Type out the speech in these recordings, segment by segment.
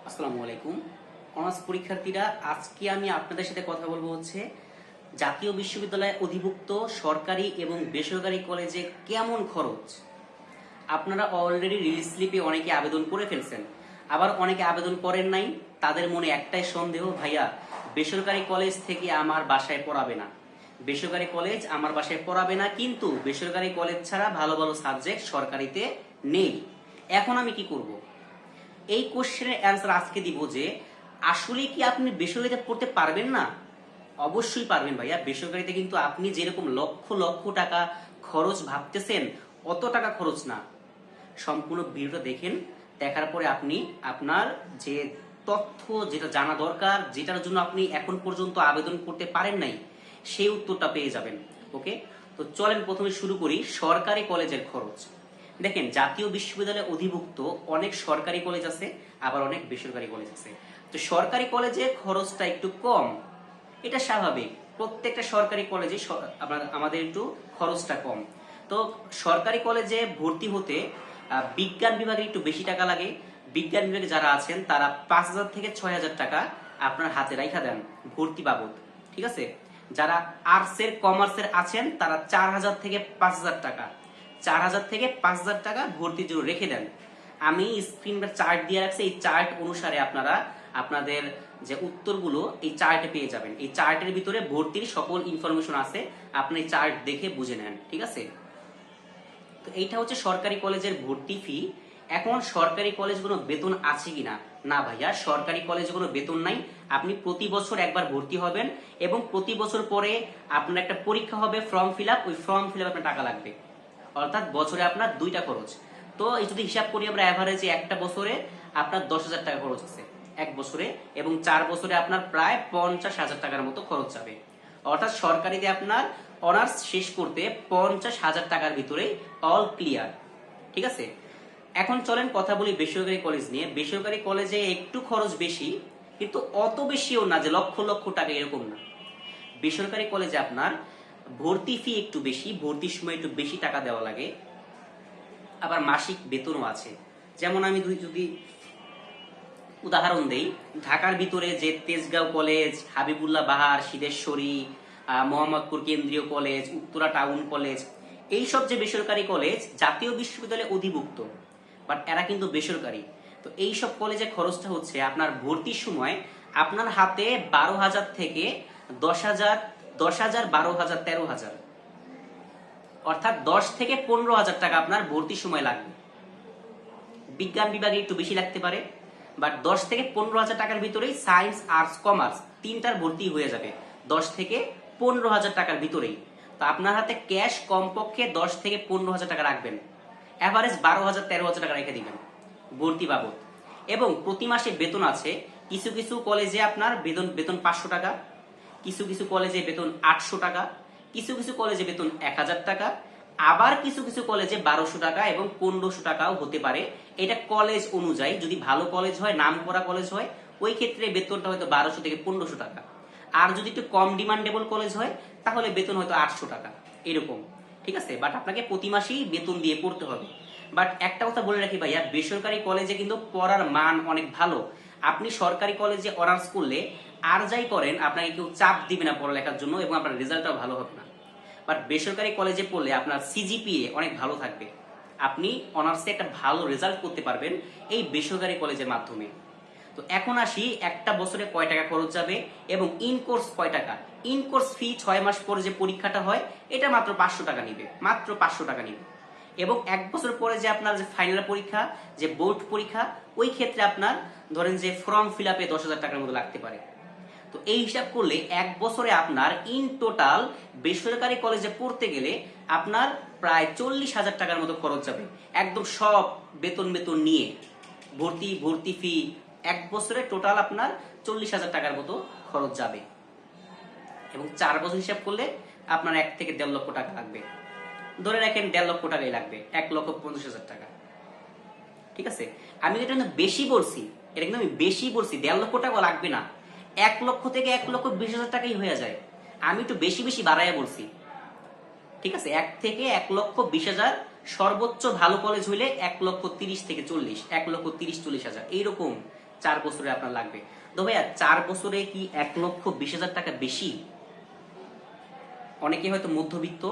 আসসালামু আলাইকুম। অনার্স পরীক্ষার্থীরা, আজকে আমি আপনাদের সাথে কথা বলবো হচ্ছে জাতীয় বিশ্ববিদ্যালয়ে অধিভুক্ত সরকারি এবং বেসরকারি কলেজে কেমন খরচ। আপনারা অলরেডি রিলিজ স্লিপে অনেকে আবেদন করে ফেলছেন, আবার অনেকে আবেদন করেন নাই। তাদের মনে একটাই সন্দেহ, ভাইয়া বেসরকারি কলেজ থেকে আমার বাসায় পড়াবে না, বেসরকারি কলেজ আমার বাসায় পড়াবে না, কিন্তু বেসরকারি কলেজ ছাড়া ভালো ভালো সাবজেক্ট সরকারিতে নেই। এখন আমি কি করব? এই কোশ্চেনের অ্যান্সার আজকে দিব যে আসলে কি আপনি বেসরকারিতে পড়তে পারবেন না? অবশ্যই পারবেন ভাইয়া। বেসরকারিতে কিন্তু আপনি যেরকম লক্ষ লক্ষ টাকা খরচ ভাবতেছেন, অত টাকা খরচ না। সম্পূর্ণ ভিডিওটা দেখেন, দেখার পরে আপনি আপনার যে তথ্য যেটা জানা দরকার, যেটার জন্য আপনি এখন পর্যন্ত আবেদন করতে পারেন নাই, সেই উত্তরটা পেয়ে যাবেন। ওকে, তো চলেন প্রথমে শুরু করি সরকারি কলেজের খরচ। দেখেন, জাতীয় বিশ্ববিদ্যালয়ে অধিভুক্ত অনেক সরকারি কলেজ আছে, আবার অনেক বেসরকারি কলেজ আছে। তো সরকারি কলেজে খরচটা একটু কম, এটা স্বাভাবিক। প্রত্যেকটা সরকারি কলেজে আমাদের একটু খরচটা কম। তো সরকারি কলেজে ভর্তি হতে বিজ্ঞান বিভাগে একটু বেশি টাকা লাগে। বিজ্ঞান বিভাগে যারা আছেন তারা 5,000 থেকে 6,000 টাকা আপনার হাতে রাইখা দেন ভর্তি বাবদ। ঠিক আছে, যারা আর্টসের কমার্সের আছেন তারা 4,000 থেকে 5,000 টাকা, 4,000 থেকে 5,000 টাকা ভর্তির জন্য রেখে দেন। আমি স্ক্রিনে চার্ট দিয়ে রাখছি, এই চার্ট অনুসারে আপনারা আপনাদের যে উত্তরগুলো এই চার্টে পেয়ে যাবেন। এই চার্টের ভিতরে ভর্তির সকল ইনফরমেশন আছে, আপনি চার্ট দেখে বুঝে নেন। ঠিক আছে, তো এইটা হচ্ছে সরকারি কলেজের ভর্তি ফি। এখন সরকারি কলেজগুলো বেতন আছে কিনা? না ভাইয়া, সরকারি কলেজে কোনো বেতন নাই। আপনি প্রতি বছর একবার ভর্তি হবেন এবং প্রতি বছর পরে আপনার একটা পরীক্ষা হবে, ফর্ম ফিল আপ। ওই ফর্ম ফিল আপ আপনার টাকা লাগবে, অর্থাৎ বছরে আপনার দুইটা খরচ। তো এই যদি হিসাব করি আমরা, অ্যাভারেজে একটা বছরে আপনার 10,000 টাকা খরচ আছে এক বছরে, এবং 4 বছরে আপনার প্রায় 50,000 টাকার মতো খরচ যাবে। অর্থাৎ সরকারিতে আপনার অনার্স শেষ করতে 50,000 টাকার ভিতরে অল ক্লিয়ার। ঠিক আছে, এখন চলেন কথা বলি বেসরকারি কলেজ নিয়ে। বেসরকারি কলেজে একটু খরচ বেশি, কিন্তু অত বেশিও না যে লক্ষ লক্ষ টাকা, এরকম না। বেসরকারি কলেজে আপনার ভর্তি ফি একটু বেশি, ভর্তির সময় একটু বেশি টাকা দেওয়া লাগে, আবার মাসিক বেতনও আছে। যেমন আমি যদি উদাহরণ দেই, ঢাকার ভিতরে যে তেজগাঁও কলেজ, হাবিবুল্লাহ বাহার, সিদ্ধেশ্বরী, মোহাম্মদপুর কেন্দ্রীয় কলেজ, উত্তরা টাউন কলেজ, এইসব যে বেসরকারি কলেজ জাতীয় বিশ্ববিদ্যালয়ে অধিভুক্ত, বাট এরা কিন্তু বেসরকারি। তো এইসব কলেজে খরচটা হচ্ছে আপনার ভর্তির সময় আপনার হাতে 12,000 থেকে 10,000, 10,000, 12,000, 13,000, অর্থাৎ 10 থেকে 15,000 টাকা আপনার ভর্তির সময় লাগবে। বিজ্ঞান বিভাগে একটু বেশি লাগতে পারে, বাট 10 থেকে 15,000 টাকার ভিতরেই সায়েন্স, আর্টস, কমার্স তিনটার ভর্তি হয়ে যাবে 10 থেকে 15,000 টাকার ভিতরেই। তো আপনার হাতে ক্যাশ কমপক্ষে 10 থেকে 15,000 টাকা রাখবেন, অ্যাভারেজ 12,000, 13,000 টাকা রেখে দিবেন ভর্তি বাবদ। এবং প্রতি মাসে বেতন আছে। কিছু কিছু কলেজে আপনার বেতন বেতন 500 টাকা, কিছু কিছু কলেজে বেতন 800 টাকা, কিছু কিছু কলেজে বেতন 1,000 টাকা, আবার কিছু কিছু কলেজে 1200 টাকা এবং 1500 টাকাও হতে পারে। এটা কলেজ অনুযায়ী, যদি ভালো কলেজ হয়, নাম করা কলেজ হয়, ওই ক্ষেত্রে বেতনটা হয়তো 1200 থেকে 1500 টাকা। আর যদি একটু কম ডিমান্ডেবল কলেজ হয়, তাহলে বেতন হয়তো 800 টাকা, এরকম। ঠিক আছে, বাট আপনাকে প্রতি মাসেই বেতন দিয়ে পড়তে হবে। বাট একটা কথা বলে রাখি ভাইয়া, বেসরকারি কলেজে কিন্তু পড়ার মান অনেক ভালো। আপনি সরকারি কলেজে অনার্স করলে আর যাই করেন, আপনাকে কেউ চাপ দিবে না পড়ালেখার জন্য, এবং আপনার রেজাল্টটাও ভালো হবে না। বাট বেসরকারি কলেজে পড়লে আপনার সিজিপিএ অনেক ভালো থাকবে, আপনি অনার্সে একটা ভালো রেজাল্ট করতে পারবেন এই বেসরকারি কলেজের মাধ্যমে। তো এখন আসি, একটা বছরে কয় টাকা খরচ যাবে এবং ইন কোর্স কয় টাকা। ইন কোর্স ফি 6 মাস পরে যে পরীক্ষাটা হয়, এটা মাত্র 500 টাকা নিবে, মাত্র 500 টাকা নিবে। এবং এক বছর পরে যে আপনার যে ফাইনাল পরীক্ষা, যে বোর্ড পরীক্ষা, ওই ক্ষেত্রে আপনার ধরেন যে ফর্ম ফিল আপে 10,000 টাকার মতো লাগতে পারে। তো এই হিসাব করলে এক বছরে আপনার ইন টোটাল বেসরকারি কলেজে পড়তে গেলে আপনার প্রায় 40,000 টাকার মতো খরচ যাবে, একদম সব বেতন বেতন নিয়ে। ভর্তি ফি এক বছরে টোটাল আপনার 40,000 টাকার মতো খরচ যাবে, এবং 4 বছর হিসাব করলে আপনার 1 থেকে 1.5 লক্ষ টাকা লাগবে। ধরে রাখেন 1.5 লক্ষ টাকাই লাগবে, 1,50,000 টাকা। ঠিক আছে, আমি এটা কিন্তু বেশি বলছি, এটা কিন্তু আমি বেশি বলছি, 1.5 লক্ষ টাকা লাগবে না, 1 লক্ষ থেকে 1,20,000 টাকাই হয়ে যায়। আমি একটু বেশি বেশি বাড়াইয়া বলছি। ঠিক আছে, 1 থেকে 1,20,000, সর্বোচ্চ ভালো কলেজ হইলে 1,30,000 থেকে 40, 1,30,000, 40,000 এইরকম 4 বছরে আপনার লাগবে। তো ভাইয়া 4 বছরে কি 1,20,000 টাকা বেশি? অনেকে হয়তো মধ্যবিত্ত,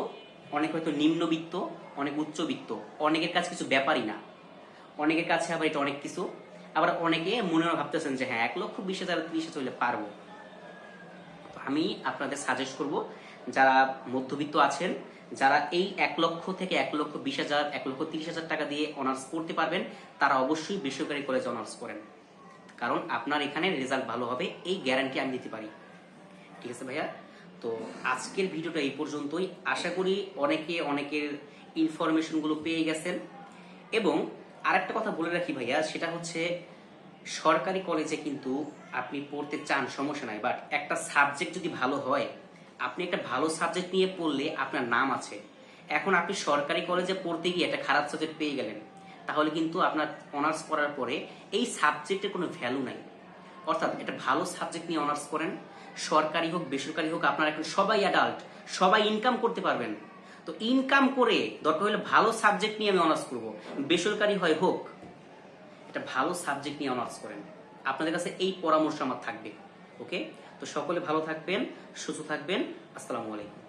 অনেকে হয়তো নিম্নবিত্ত, অনেক উচ্চবিত্ত, অনেকের কাছে কিছু ব্যাপারই না, অনেকের কাছে আবার এটা অনেক কিছু। আবার অনেকে মনে ভাবতেছেন যে হ্যাঁ 1,20,000 30,000 হইলে পারবো। আমি আপনাদের সাজেস্ট করব, যারা মধ্যবিত্ত আছেন, যারা এই 1 লক্ষ থেকে 1,20,000 1,30,000 টাকা দিয়ে অনার্স করতে পারবেন, তারা অবশ্যই বেসরকারি কলেজে অনার্স করেন, কারণ আপনার এখানে রেজাল্ট ভালো হবে, এই গ্যারান্টি আমি দিতে পারি। ঠিক আছে ভাইয়া, তো আজকের ভিডিওটা এই পর্যন্তই। আশা করি অনেকে অনেকের ইনফরমেশনগুলো পেয়ে গেছেন। এবং আরেকটা কথা বলে রাখি ভাইয়া, সেটা হচ্ছে সরকারি কলেজে কিন্তু আপনি পড়তে চান, সমস্যা নাই, বাট একটা সাবজেক্ট যদি ভালো হয়, আপনি একটা ভালো সাবজেক্ট নিয়ে পড়লে আপনার নাম আছে। এখন আপনি সরকারি কলেজে পড়তে গিয়ে একটা খারাপ সাবজেক্ট পেয়ে গেলেন, তাহলে কিন্তু আপনার অনার্স করার পরে এই সাবজেক্টের কোনো ভ্যালু নাই। অর্থাৎ একটা ভালো সাবজেক্ট নিয়ে অনার্স করেন, সরকারি হোক বেসরকারি হোক, আপনারা এখন সবাই অ্যাডাল্ট, সবাই ইনকাম করতে পারবেন। তো ইনকাম করে দরকার হলে ভালো সাবজেক্ট নিয়ে আমি অনার্স করব, বেসরকারি হয় হোক, একটা ভালো সাবজেক্ট নিয়ে অনার্স করেন। আপনাদের কাছে এই পরামর্শ আমার থাকবে। ওকে, তো সকলে ভালো থাকবেন, সুস্থ থাকবেন। আসসালামু আলাইকুম।